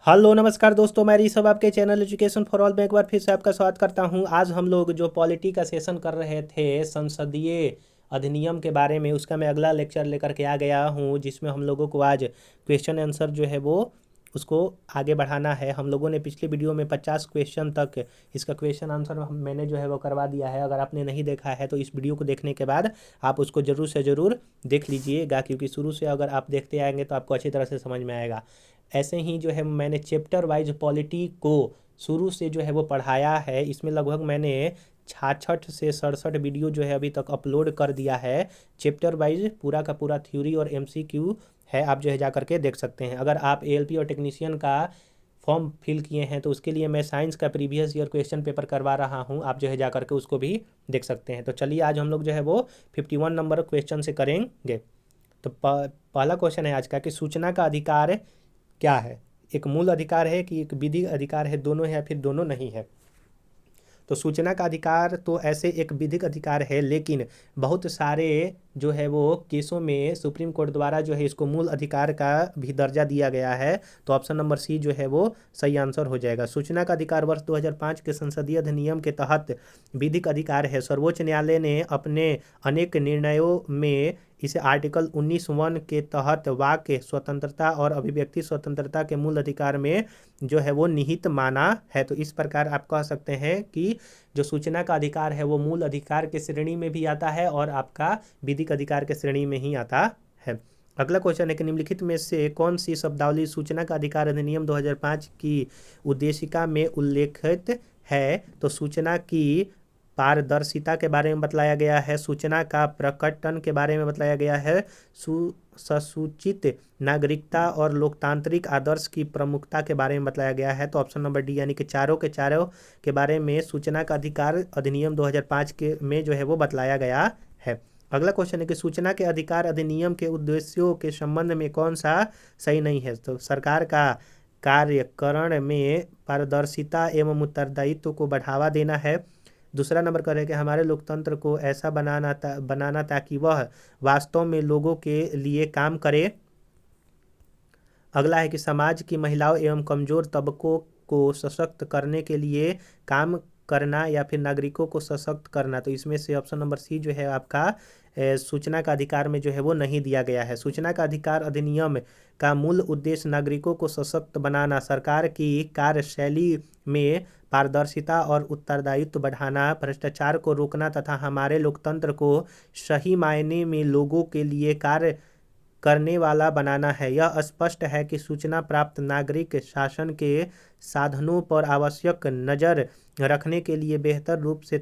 Hello नमस्कार दोस्तों, मैं ऋषभ आपके चैनल एजुकेशन फॉर ऑल में एक बार फिर से आपका स्वागत करता हूं। आज हम लोग जो पॉलिटी का सेशन कर रहे थे संसदीय अधिनियम के बारे में, उसका मैं अगला लेक्चर लेकर के आ गया हूं, जिसमें हम लोगों को आज क्वेश्चन आंसर जो है वो उसको आगे बढ़ाना है। हम लोगों ने पिछले वीडियो में 50 क्वेश्चन तक इसका क्वेश्चन आंसर मैंने जो है वो करवा दिया है। अगर आपने नहीं देखा है तो इस वीडियो को देखने के बाद आप उसको ज़रूर से ज़रूर देख लीजिएगा, क्योंकि शुरू से अगर आप देखते आएंगे तो आपको अच्छी तरह से समझ में आएगा। ऐसे ही जो है मैंने चैप्टर वाइज पॉलिटी को शुरू से जो है वो पढ़ाया है। इसमें लगभग मैंने 66 से 67 वीडियो जो है अभी तक अपलोड कर दिया है। चैप्टर वाइज पूरा का पूरा थ्योरी और एमसीक्यू है, आप जो है जा करके देख सकते हैं। अगर आप एएलपी और टेक्नीशियन का फॉर्म फिल किए हैं तो उसके लिए मैं साइंस का प्रीवियस ईयर क्वेश्चन पेपर करवा रहा हूं, आप जो है जा करके उसको भी देख सकते हैं। तो चलिए आज हम लोग जो है वो 51 नंबर क्वेश्चन से करेंगे। तो पहला क्वेश्चन है आज का कि सूचना का अधिकार क्या है। एक मूल अधिकार है कि एक विधि अधिकार है, दोनों है या फिर दोनों नहीं है। तो सूचना का अधिकार तो ऐसे एक विधिक अधिकार है, लेकिन बहुत सारे जो है वो केसों में सुप्रीम कोर्ट द्वारा जो है इसको मूल अधिकार का भी दर्जा दिया गया है। तो ऑप्शन नंबर सी जो है वो सही आंसर हो जाएगा। सूचना का अधिकार वर्ष 2005 के संसदीय अधिनियम के तहत विधिक अधिकार है। सर्वोच्च न्यायालय ने अपने अनेक निर्णयों में इसे आर्टिकल 19(1) के तहत वाक स्वतंत्रता और अभिव्यक्ति स्वतंत्रता के मूल अधिकार में जो है वो निहित माना है। तो इस प्रकार आप कह सकते हैं कि जो सूचना का अधिकार है वो मूल अधिकार के श्रेणी में भी आता है और आपका विधिक अधिकार के श्रेणी में ही आता है। अगला क्वेश्चन है कि निम्नलिखित में से कौन सी शब्दावली सूचना का अधिकार अधिनियम 2005 की उद्देशिका में उल्लेखित है। तो सूचना की पारदर्शिता के बारे में बतलाया गया है, सूचना का प्रकटन के बारे में बतलाया गया है, सुसूचित नागरिकता और लोकतांत्रिक आदर्श की प्रमुखता के बारे में बतलाया गया है। तो ऑप्शन नंबर डी यानी कि चारों के चारों के बारे में सूचना का अधिकार अधिनियम 2005 के में जो है वो बतलाया गया है। अगला क्वेश्चन है कि सूचना के अधिकार अधिनियम के उद्देश्यों के संबंध में कौन सा सही नहीं है। तो सरकार का कार्यकरण में पारदर्शिता एवं उत्तरदायित्व को बढ़ावा देना है। दूसरा नंबर कर है कि हमारे लोकतंत्र को ऐसा बनाना ताकि वह वास्तव में लोगों के लिए काम करे। अगला है कि समाज की महिलाओं एवं कमजोर तबकों को सशक्त करने के लिए काम करना या फिर नागरिकों को सशक्त करना। तो इसमें से ऑप्शन नंबर सी जो है आपका सूचना का अधिकार में जो है वो नहीं दिया गया है। सूचना का अधिकार अधिनियम का मूल उद्देश्य नागरिकों को सशक्त बनाना, सरकार की कार्यशैली में पारदर्शिता और उत्तरदायित्व बढ़ाना, भ्रष्टाचार को रोकना तथा हमारे लोकतंत्र को सही मायने में लोगों के लिए कार्य करने वाला बनाना है। यह स्पष्ट है कि सूचना प्राप्त नागरिक शासन के साधनों पर आवश्यक नज़र रखने के लिए बेहतर रूप से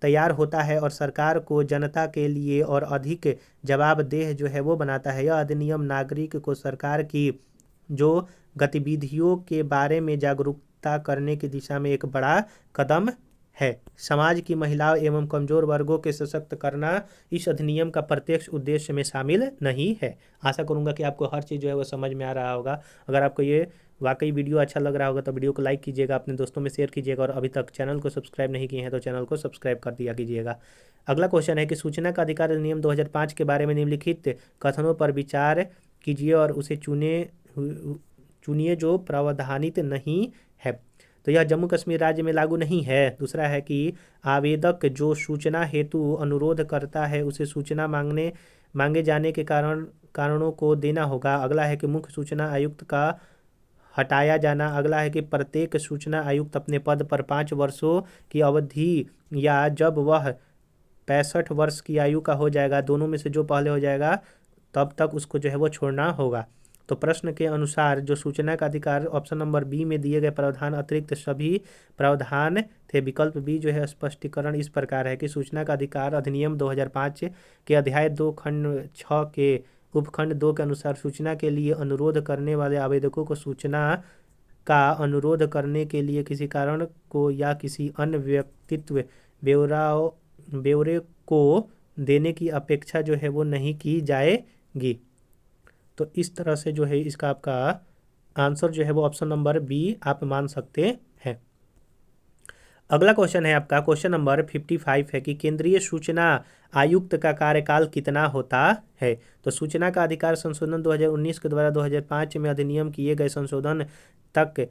तैयार होता है और सरकार को जनता के लिए और अधिक जवाबदेह जो है वो बनाता है। यह अधिनियम नागरिक को सरकार की जो गतिविधियों के बारे में जागरूकता करने की दिशा में एक बड़ा कदम है। समाज की महिलाओं एवं कमजोर वर्गों के सशक्त करना इस अधिनियम का प्रत्यक्ष उद्देश्य में शामिल नहीं है। आशा करूंगा कि आपको हर चीज़ जो है वो समझ में आ रहा होगा। अगर आपको ये वाकई वीडियो अच्छा लग रहा होगा तो वीडियो को लाइक कीजिएगा, अपने दोस्तों में शेयर कीजिएगा और अभी तक चैनल को सब्सक्राइब नहीं किए हैं तो चैनल को सब्सक्राइब कर दिया कीजिएगा। अगला क्वेश्चन है कि सूचना का अधिकार अधिनियम 2005 के बारे में निम्नलिखित कथनों पर विचार कीजिए और उसे चुनिए जो प्रावधानित नहीं है। तो यह जम्मू कश्मीर राज्य में लागू नहीं है। दूसरा है कि आवेदक जो सूचना हेतु अनुरोध करता है उसे सूचना मांगे जाने के कारणों को देना होगा। अगला है कि मुख्य सूचना आयुक्त का हटाया जाना। अगला है कि प्रत्येक सूचना आयुक्त अपने पद पर 5 वर्षों की अवधि या जब वह 65 वर्ष की आयु का हो जाएगा, दोनों में से जो पहले हो जाएगा तब तक उसको जो है वो छोड़ना होगा। तो प्रश्न के अनुसार जो सूचना का अधिकार ऑप्शन नंबर बी में दिए गए प्रावधान अतिरिक्त सभी प्रावधान थे। विकल्प बी जो है स्पष्टीकरण इस प्रकार है कि सूचना का अधिकार अधिनियम 2005 के अध्याय 2 खंड 6 के उपखंड 2 के अनुसार सूचना के लिए अनुरोध करने वाले आवेदकों को सूचना का अनुरोध करने के लिए किसी कारण को या किसी अन्य व्यक्तित्व ब्यौरे को देने की अपेक्षा जो है वो नहीं की जाएगी। तो इस तरह से जो है इसका आपका आंसर जो है वो ऑप्शन नंबर बी आप मान सकते हैं। अगला क्वेश्चन है आपका क्वेश्चन नंबर 55 है कि केंद्रीय सूचना आयुक्त का कार्यकाल कितना होता है। तो सूचना का अधिकार संशोधन 2019 के द्वारा 2005 में अधिनियम किए गए संशोधन तक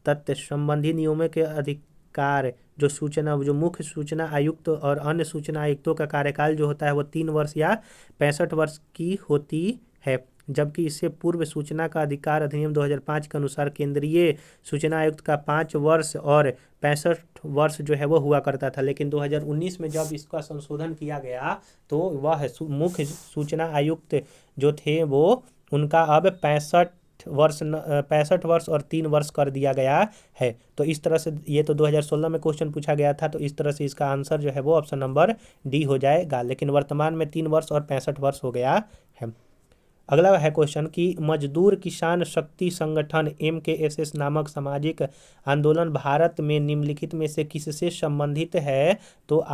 तथ्य संबंधी नियमों के अधिकार जो मुख्य सूचना आयुक्त और अन्य सूचना आयुक्तों का कार्यकाल जो होता है वो 3 वर्ष या 65 वर्ष की होती है। जबकि इससे पूर्व सूचना का अधिकार अधिनियम 2005 के अनुसार केंद्रीय सूचना आयुक्त का 5 वर्ष और 65 वर्ष जो है वो हुआ करता था। लेकिन 2019 में जब इसका संशोधन किया गया तो वह मुख्य सूचना आयुक्त जो थे वो उनका अब 65 वर्ष और 3 वर्ष कर दिया गया है। तो इस तरह से ये तो 2016 में क्वेश्चन पूछा गया था, तो इस तरह से इसका आंसर जो है वो ऑप्शन नंबर डी हो जाएगा। लेकिन वर्तमान में 3 वर्ष और 65 वर्ष हो गया है। अगला है क्वेश्चन कि मजदूर किसान शक्ति संगठन MKSS नामक सामाजिक आंदोलन भारत में निम्नलिखित में से किससे संबंधित है। तो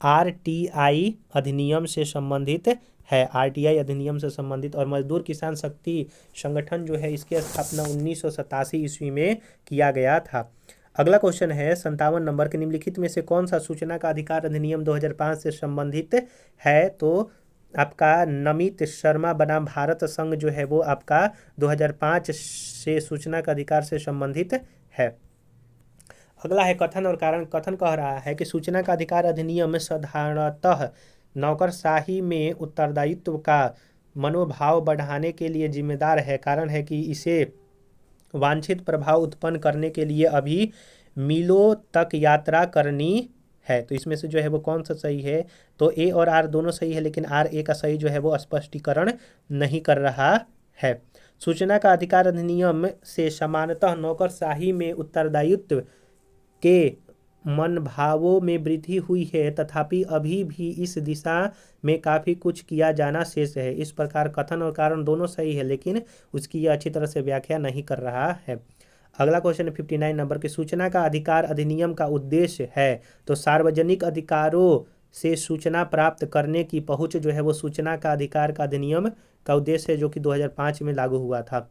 RTI अधिनियम से संबंधित है, RTI अधिनियम से संबंधित। और मजदूर किसान शक्ति संगठन जो है इसकी स्थापना 1987 ईस्वी में किया गया था। अगला क्वेश्चन है 57 नंबर के निम्नलिखित में से कौन सा सूचना का अधिकार अधिनियम 2005 से संबंधित है। तो आपका नमित शर्मा बनाम भारत संघ जो है वो आपका 2005 से सूचना का अधिकार से संबंधित है। अगला है कथन और कारण। कथन कह रहा है कि सूचना का अधिकार अधिनियम साधारणतः नौकरशाही में उत्तरदायित्व का मनोभाव बढ़ाने के लिए जिम्मेदार है। कारण है कि इसे वांछित प्रभाव उत्पन्न करने के लिए अभी मीलों तक यात्रा करनी है। तो इसमें से जो है वो कौन सा सही है। तो ए और आर दोनों सही है, लेकिन आर ए का सही जो है वो स्पष्टीकरण नहीं कर रहा है। सूचना का अधिकार अधिनियम से समानतः नौकरशाही में उत्तरदायित्व के मनभावों में वृद्धि हुई है, तथापि अभी भी इस दिशा में काफ़ी कुछ किया जाना शेष है। इस प्रकार कथन और कारण दोनों सही है, लेकिन उसकी यह अच्छी तरह से व्याख्या नहीं कर रहा है। अगला क्वेश्चन है 59 नंबर के सूचना का अधिकार अधिनियम का उद्देश्य है। तो सार्वजनिक अधिकारों से सूचना प्राप्त करने की पहुंच जो है वो सूचना का अधिकार का अधिनियम का उद्देश्य है, जो कि 2005 में लागू हुआ था।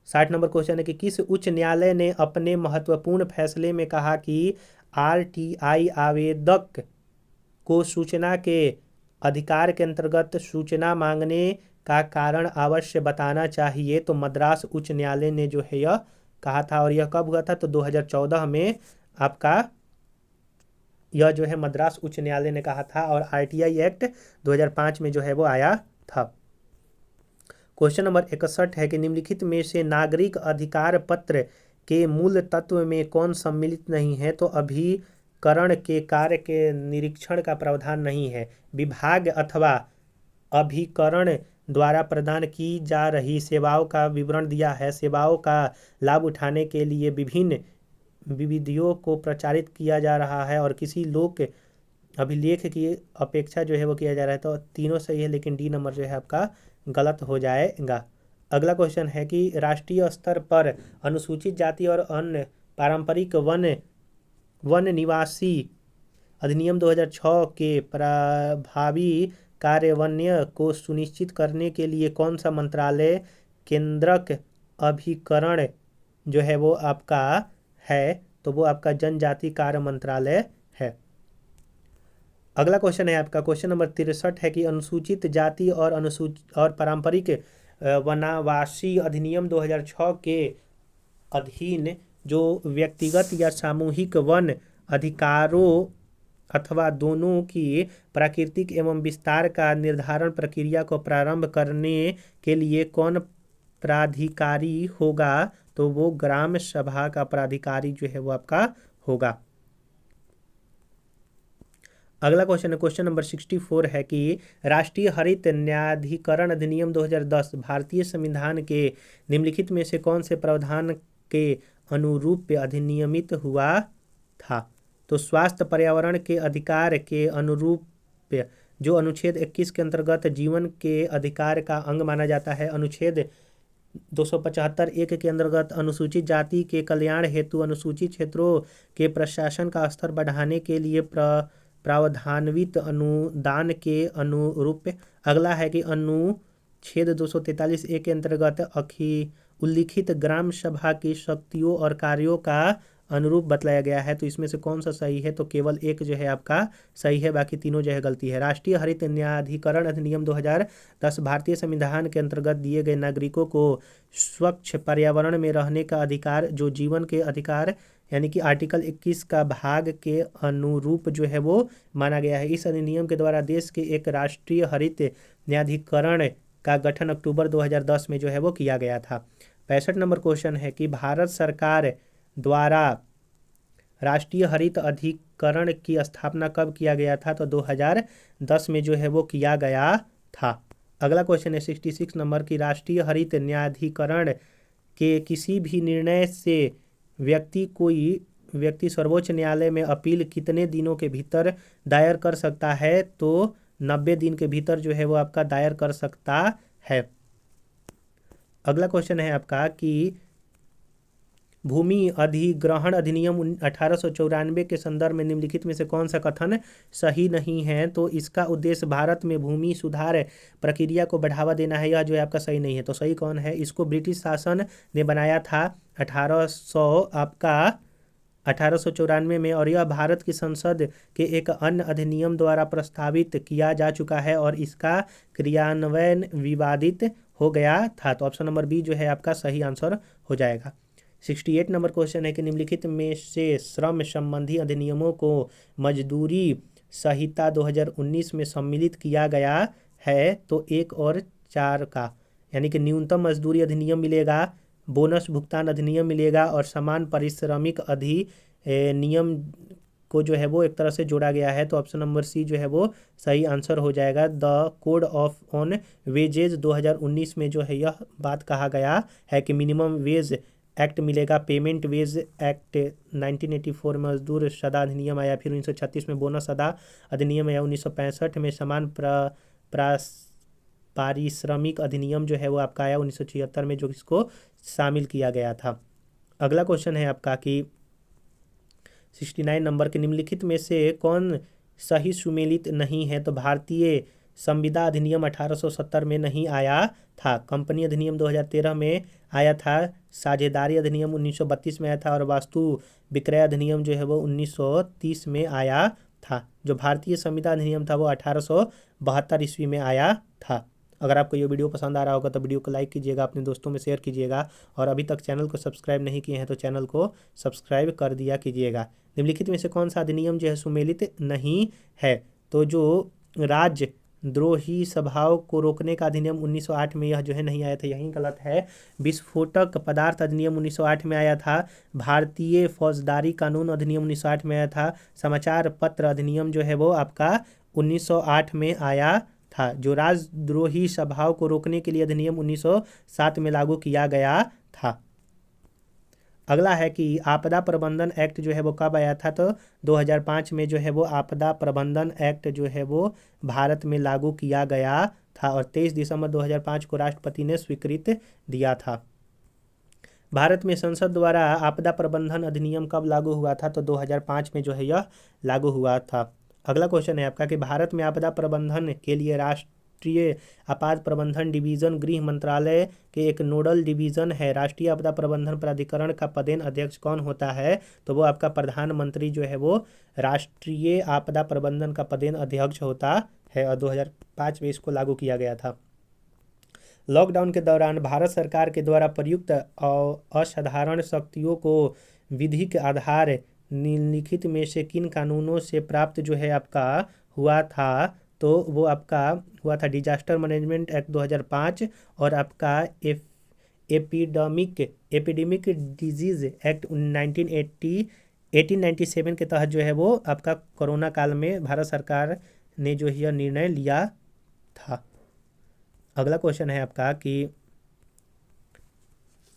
60 नंबर क्वेश्चन है कि किस उच्च न्यायालय ने अपने महत्वपूर्ण फैसले में कहा कि RTI आवेदक को सूचना के अधिकार के अंतर्गत सूचना मांगने का कारण अवश्य बताना चाहिए। तो मद्रास उच्च न्यायालय ने जो है यह कहा था, और यह कब हुआ था। तो 2014 में आपका यह जो है मद्रास उच्च न्यायालय ने कहा था, और RTI एक्ट 2005 में जो है वो आया था। क्वेश्चन नंबर 61 है कि निम्नलिखित में से नागरिक अधिकार पत्र के मूल तत्व में कौन सम्मिलित नहीं है। तो अभिकरण के कार्य के निरीक्षण का प्रावधान नहीं है। विभाग अथवा अभिकरण द्वारा प्रदान की जा रही सेवाओं का विवरण दिया है। सेवाओं का लाभ उठाने के लिए विभिन्न विधियों को प्रचारित किया जा रहा है, और किसी लोक अभिलेख की अपेक्षा जो है वो किया जा रहा है। तो तीनों सही है, लेकिन डी नंबर जो है आपका गलत हो जाएगा। अगला क्वेश्चन है कि राष्ट्रीय स्तर पर अनुसूचित जाति और अन्य पारंपरिक वन निवासी अधिनियम 2006 के प्रभावी कार्यान्वयन को सुनिश्चित करने के लिए कौन सा मंत्रालय केंद्रक अभिकरण जो है वो आपका है। तो वो आपका जनजाति कार्य मंत्रालय है। अगला क्वेश्चन है आपका क्वेश्चन नंबर 63 है कि अनुसूचित जाति और पारंपरिक वनावासी अधिनियम 2006 के अधीन जो व्यक्तिगत या सामूहिक वन अधिकारों अथवा दोनों की प्राकृतिक एवं विस्तार का निर्धारण प्रक्रिया को प्रारंभ करने के लिए कौन प्राधिकारी होगा। तो वो ग्राम सभा का प्राधिकारी जो है वो आपका होगा। अगला क्वेश्चन है क्वेश्चन नंबर 64 है कि राष्ट्रीय हरित न्यायाधिकरण अधिनियम 2010 भारतीय संविधान के निम्नलिखित में से कौन से प्रावधान के अनुरूप अधिनियमित हुआ था। तो स्वास्थ्य पर्यावरण के अधिकार के अनुरूप जो अनुच्छेद 21 के अंतर्गत जीवन के अधिकार का अंग माना जाता है। अनुच्छेद 275(1) के अंतर्गत अनुसूचित जाति के कल्याण हेतु अनुसूचित क्षेत्रों के प्रशासन का स्तर बढ़ाने के लिए प्रावधान्वित अनुदान के अनुरूप। अगला है कि अनुच्छेद 243(1) के अंतर्गत उल्लिखित ग्राम सभा की शक्तियों और कार्यों का अनुरूप बतलाया गया है, तो इसमें से कौन सा सही है? तो केवल एक जो है आपका सही है, बाकी तीनों जो है गलती है। राष्ट्रीय हरित न्यायाधिकरण अधिनियम 2010 भारतीय संविधान के अंतर्गत दिए गए नागरिकों को स्वच्छ पर्यावरण में रहने का अधिकार, जो जीवन के अधिकार यानी कि आर्टिकल 21 का भाग के अनुरूप जो है वो माना गया है। इस अधिनियम के द्वारा देश के एक राष्ट्रीय हरित न्यायाधिकरण का गठन अक्टूबर 2010 में जो है वो किया गया था। 65 नंबर क्वेश्चन है कि भारत सरकार द्वारा राष्ट्रीय हरित अधिकरण की स्थापना कब किया गया था? तो 2010 में जो है वो किया गया था। अगला क्वेश्चन है 66 नंबर की राष्ट्रीय हरित न्यायाधिकरण के किसी भी निर्णय से व्यक्ति सर्वोच्च न्यायालय में अपील कितने दिनों के भीतर दायर कर सकता है? तो 90 दिन के भीतर जो है वो आपका दायर कर सकता है। अगला क्वेश्चन है आपका कि भूमि अधिग्रहण अधिनियम 1894 के संदर्भ में निम्नलिखित में से कौन सा कथन सही नहीं है? तो इसका उद्देश्य भारत में भूमि सुधार प्रक्रिया को बढ़ावा देना है, यह जो है आपका सही नहीं है। तो सही कौन है? इसको ब्रिटिश शासन ने बनाया था 1894 में, और यह भारत की संसद के एक अन्य अधिनियम द्वारा प्रस्तावित किया जा चुका है और इसका क्रियान्वयन विवादित हो गया था। तो ऑप्शन नंबर बी जो है आपका सही आंसर हो जाएगा। 68 नंबर क्वेश्चन है कि निम्नलिखित में से श्रम संबंधी अधिनियमों को मजदूरी संहिता 2019 में सम्मिलित किया गया है? तो 1 और 4 का, यानी कि न्यूनतम मजदूरी अधिनियम मिलेगा, बोनस भुगतान अधिनियम मिलेगा और समान पारिश्रमिक अधिनियम को जो है वो एक तरह से जोड़ा गया है। तो ऑप्शन नंबर सी जो है वो सही आंसर हो जाएगा। The code of on wages 2019 में जो है यह बात कहा गया है कि मिनिमम वेज एक्ट मिलेगा, पेमेंट वेज एक्ट 1984 में मजदूर सदा अधिनियम आया, फिर 1936 में बोनस सदा अधिनियम आया, 1965 में समान पारिश्रमिक अधिनियम जो है वो आपका आया 1976 में, जो इसको शामिल किया गया था। अगला क्वेश्चन है आपका कि 69 नंबर के निम्नलिखित में से कौन सही सुमेलित नहीं है? तो भारतीय संविदा अधिनियम 1870 में नहीं आया था, कंपनी अधिनियम 2013 में आया था, साझेदारी अधिनियम 1932 में आया था और वास्तु विक्रय अधिनियम जो है वो 1930 में आया था। जो भारतीय संविदा अधिनियम था वो 1872 ईस्वी में आया था। अगर आपको ये वीडियो पसंद आ रहा होगा तो वीडियो को लाइक कीजिएगा, अपने दोस्तों में शेयर कीजिएगा और अभी तक चैनल को सब्सक्राइब नहीं किए हैं तो चैनल को सब्सक्राइब कर दिया कीजिएगा। निम्नलिखित में से कौन सा अधिनियम जो है सुमेलित नहीं है? तो जो राजद्रोही सभाओं को रोकने का अधिनियम 1908 में यह जो है नहीं आया था, यही गलत है। विस्फोटक पदार्थ अधिनियम 1908 में आया था। भारतीय फौजदारी कानून अधिनियम 1908 में आया था। समाचार पत्र अधिनियम जो है वो आपका 1908 में आया था। जो राजद्रोही सभाओं को रोकने के लिए अधिनियम 1907 में लागू किया गया था। अगला है कि आपदा प्रबंधन एक्ट जो है वो कब आया था? तो 2005 में जो है वो आपदा प्रबंधन एक्ट जो है वो भारत में लागू किया गया था और 23 दिसंबर 2005 को राष्ट्रपति ने स्वीकृत दिया था। भारत में संसद द्वारा आपदा प्रबंधन अधिनियम कब लागू हुआ था? तो 2005 में जो है यह लागू हुआ था। अगला क्वेश्चन है आपका कि भारत में आपदा प्रबंधन के लिए राष्ट्रीय आपदा प्रबंधन डिवीजन गृह मंत्रालय के एक नोडल डिवीजन है। राष्ट्रीय आपदा प्रबंधन प्राधिकरण का पदेन अध्यक्ष कौन होता है? तो वो आपका प्रधानमंत्री जो है वो राष्ट्रीय आपदा प्रबंधन का पदेन अध्यक्ष होता है और 2005 में इसको लागू किया गया था। लॉकडाउन के दौरान भारत सरकार के द्वारा प्रयुक्त असाधारण शक्तियों को विधिक आधार निम्नलिखित में से किन कानूनों से प्राप्त जो है आपका हुआ था? तो वो आपका हुआ था डिजास्टर मैनेजमेंट एक्ट 2005 और आपका एपिडेमिक डिजीज एक्ट 1897 के तहत जो है वो आपका कोरोना काल में भारत सरकार ने जो यह निर्णय लिया था। अगला क्वेश्चन है आपका कि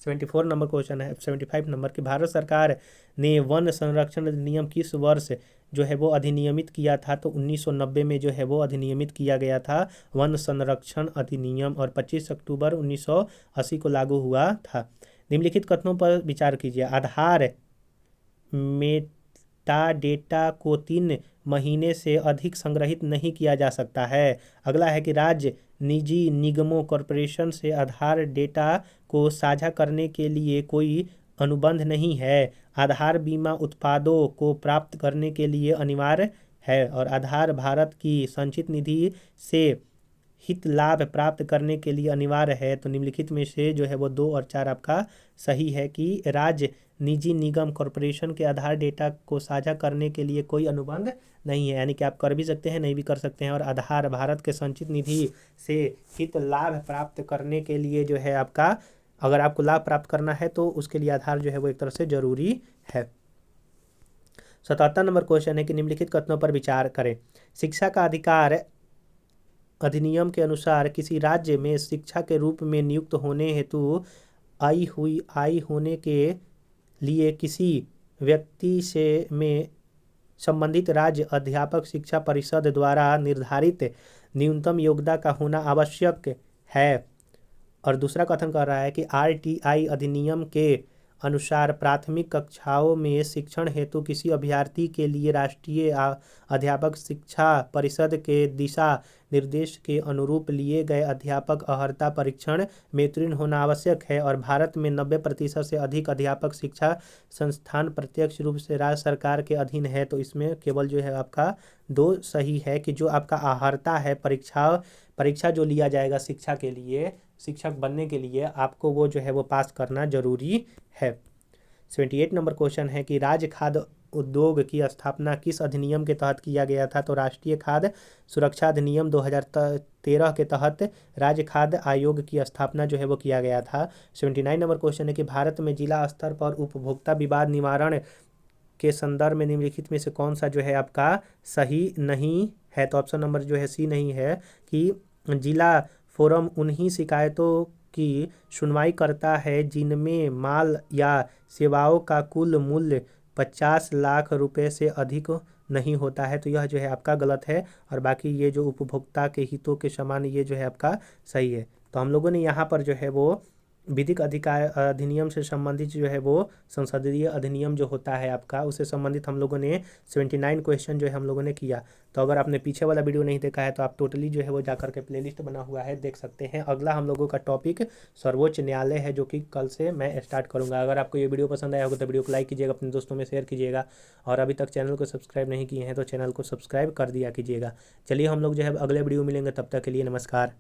74 नंबर क्वेश्चन है 75 नंबर की भारत सरकार ने वन संरक्षण अधिनियम किस वर्ष जो है वो अधिनियमित किया था? तो 1990 में जो है वो अधिनियमित किया गया था वन संरक्षण अधिनियम और 25 अक्टूबर 1980 को लागू हुआ था। निम्नलिखित कथनों पर विचार कीजिए। आधार मेटा डेटा को 3 महीने से अधिक संग्रहित नहीं किया जा सकता है। अगला है कि राज्य निजी निगमों कॉरपोरेशन से आधार डेटा को साझा करने के लिए कोई अनुबंध नहीं है। आधार बीमा उत्पादों को प्राप्त करने के लिए अनिवार्य है और आधार भारत की संचित निधि से हित लाभ प्राप्त करने के लिए अनिवार्य है। तो निम्नलिखित में से जो है वो 2 और 4 आपका सही है कि राज्य, निजी, निगम, कॉरपोरेशन के आधार डेटा को साझा करने के लिए कोई अनुबंध नहीं है। यानी कि आप कर भी सकते हैं, नहीं भी कर सकते हैं। और आधार भारत के संचित निधि से हित लाभ प्राप्त करने के लिए जो है आपका, अगर आपको लाभ प्राप्त करना है तो उसके लिए आधार जो है वो एक तरह से जरूरी है। 77 नंबर क्वेश्चन है कि निम्नलिखित कथनों पर विचार करें। शिक्षा का अधिकार अधिनियम के अनुसार किसी राज्य में शिक्षा के रूप में नियुक्त होने हेतु आय होने के लिए किसी व्यक्ति से में संबंधित राज्य अध्यापक शिक्षा परिषद द्वारा निर्धारित न्यूनतम योग्यता का होना आवश्यक है। और दूसरा कथन कर रहा है कि आरटीआई अधिनियम के अनुसार प्राथमिक कक्षाओं में शिक्षण हेतु किसी अभ्यर्थी के लिए राष्ट्रीय अध्यापक शिक्षा परिषद के दिशा निर्देश के अनुरूप लिए गए अध्यापक अर्हता परीक्षण में उत्तीर्ण होना आवश्यक है। और भारत में 90% से अधिक अध्यापक शिक्षा संस्थान प्रत्यक्ष रूप से राज्य सरकार के अधीन है। तो इसमें केवल जो है आपका 2 सही है कि जो आपका अर्हता है, परीक्षा जो लिया जाएगा शिक्षा के लिए, शिक्षक बनने के लिए आपको वो जो है वो पास करना जरूरी है। 78 नंबर क्वेश्चन है कि राज्य खाद्य उद्योग की स्थापना किस अधिनियम के तहत किया गया था। तो राष्ट्रीय खाद्य सुरक्षा अधिनियम 2013 के तहत राज्य खाद्य आयोग की स्थापना जो है वो किया गया था। 79 नंबर क्वेश्चन है कि भारत में जिला स्तर पर उपभोक्ता विवाद निवारण के संदर्भ में निम्नलिखित में से कौन सा जो है आपका सही नहीं है। तो ऑप्शन नंबर जो है सी नहीं है कि जिला फोरम उन्हीं शिकायतों की सुनवाई करता है जिनमें माल या सेवाओं का कुल मूल्य 50 लाख रुपए से अधिक नहीं होता है। तो यह जो है आपका गलत है और बाकी ये जो उपभोक्ता के हितों के समान ये जो है आपका सही है। तो हम लोगों ने यहाँ पर जो है वो विधिक अधिकार अधिनियम से संबंधित जो है वो संसदीय अधिनियम जो होता है आपका, उससे संबंधित हम लोगों ने 79 क्वेश्चन जो है हम लोगों ने किया। तो अगर आपने पीछे वाला वीडियो नहीं देखा है तो आप टोटली जो है वो जाकर के प्लेलिस्ट बना हुआ है, देख सकते हैं। अगला हम लोगों का टॉपिक सर्वोच्च न्यायालय है, जो कि कल से मैं स्टार्ट करूँगा। अगर आपको ये वीडियो पसंद आया होगा तो वीडियो को लाइक कीजिएगा, अपने दोस्तों में शेयर कीजिएगा और अभी तक चैनल को सब्सक्राइब नहीं किए हैं तो चैनल को सब्सक्राइब कर दिया कीजिएगा। चलिए हम लोग जो है अगले वीडियो मिलेंगे, तब तक के लिए नमस्कार।